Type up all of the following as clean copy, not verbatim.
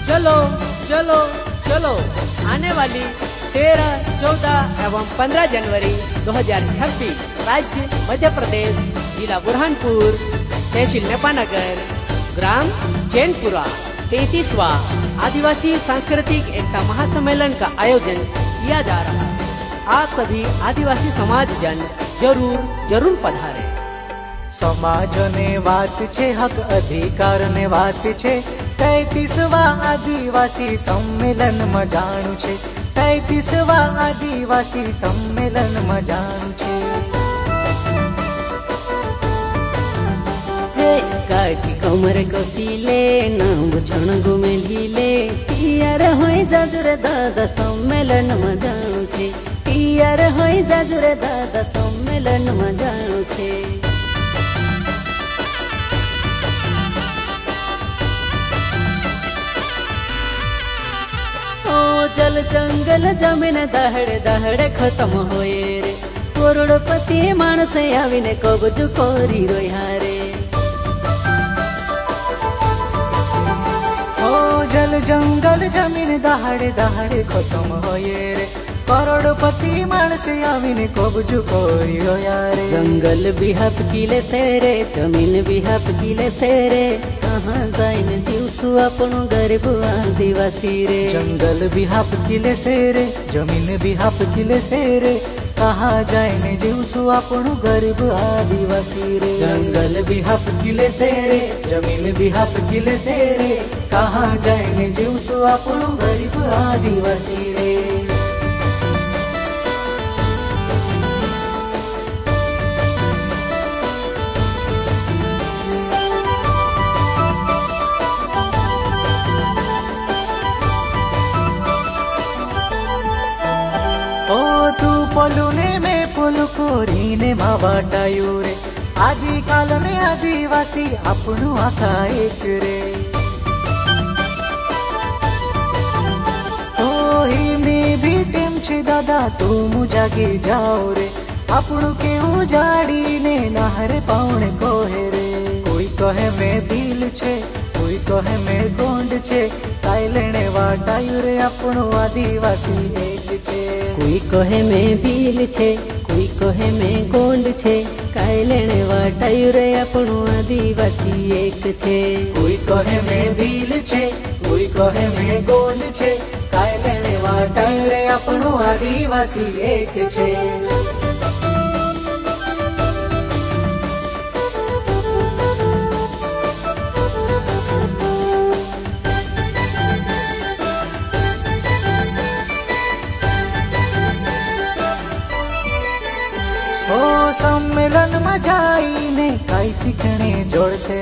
चलो चलो चलो आने वाली 13, 14 एवं 15 जनवरी 2026 राज्य मध्य प्रदेश, जिला बुरहानपुर, तहसील नेपानगर, ग्राम चैनपुरा 33वां आदिवासी सांस्कृतिक एकता महासम्मेलन का आयोजन किया जा रहा है। आप सभी आदिवासी समाज जन जरूर जरूर पधारे। समाज ने बात छे, हक अधिकार ने बात छे, 33वां आदिवासी सम्मेलन में जाणु छे, 33वां आदिवासी सम्मेलन में जाणु छे। काकी कमर कसिले नाम क्षण गुमेलिले तियार होय जाजुरे दादा सम्मेलन में जाणु छे, तियार होय जाजुरे दादा सम्मेलन में जाणु छे। जल जंगल जमीन दहड़े दहड़े खत्म होए रे, करोड़पति मानस आवीने कब्जो करी रोया रे। जल जंगल जमीन दहाड़े दहाड़े खत्म होए रे, करोड़पति मानस आवीने कब्जो करी रोया रे। जंगल भी हपकीले से रे, जमीन भी हपकीले से रे, कहाँ जाइन जीवसु अपनो गरीब आदिवासी रे। जंगल भी हपकीले से रे, जमीन भी हपकीले से रे, कहाँ जाइन जीवसु अपनो गरीब आदिवासी रे। जंगल भी हपकीले से रे, जमीन भी हपकीले से रे, कहाँ जाइन जीवसु अपनो गरीब आदिवासी रे। पोलुने में पोलु कोरीने मावाटायु रे, आदि काल ने आदिवासी अपनु आखा एक रे। ही में भी टेम छे दादा तुम जागी जाओ रे, अपनु के उजाड़ी ने नहरे पाउने कोहे रे। कोई कहे में दिल छे, कोई कहे में गोंड छे, काई लेने वाटायु रे अपनु आदिवासी एक छे। कोई कहे में बिल छे, कोई कहे में गोंड छे, काई लेने वाटायु रे अपनो आदिवासी एक छे। कोई कहे में बिल छे, कोई कहे में गोंड छे, काई लेने वाटायु रे अपनो आदिवासी एक छे। सम्मेलन में जाईने काई सीखने जोड़से,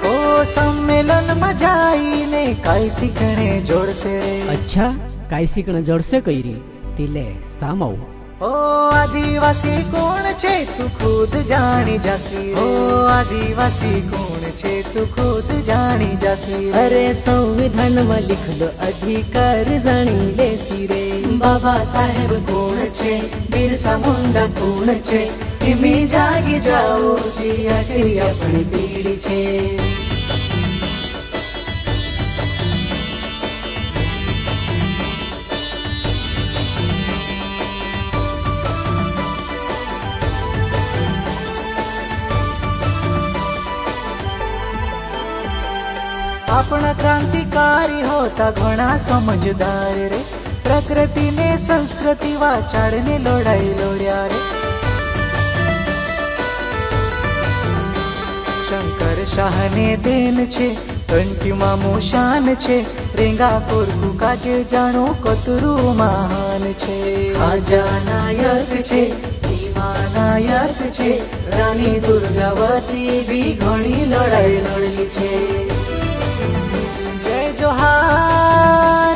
ओ सम्मेलन में जाईने काई सीखने जोड़से। अच्छा काई सीखने जोड़से कईरी तिले सामौ। ओ आदिवासी कौन छे तू खुद जानी जासी, ओ आदिवासी कौन छे तू खुद जानी जासी। अरे संविधान में लिख लो अधिकार जानी लेसी रे। बाबा साहेब कौन छे, बिरसा मुंडा कौन छे, इमी जागी जाओ जी आखिरी अपनी पीढ़ी छे। अपना क्रांतिकारी होता घना समझदार रे, प्रकृति ने संस्कृति वाचाड़ने लड़ाई लड़्या रे। शंकर शाह ने देन छे, कंटी मामू शान छे, रेंगा कोरकू काजे जानो कतरू महान छे। खाजा नायक छे, भीमा नायक छे, रानी दुर्गावती भी घणी लड़ाई लड़ली छे। जय जोहार।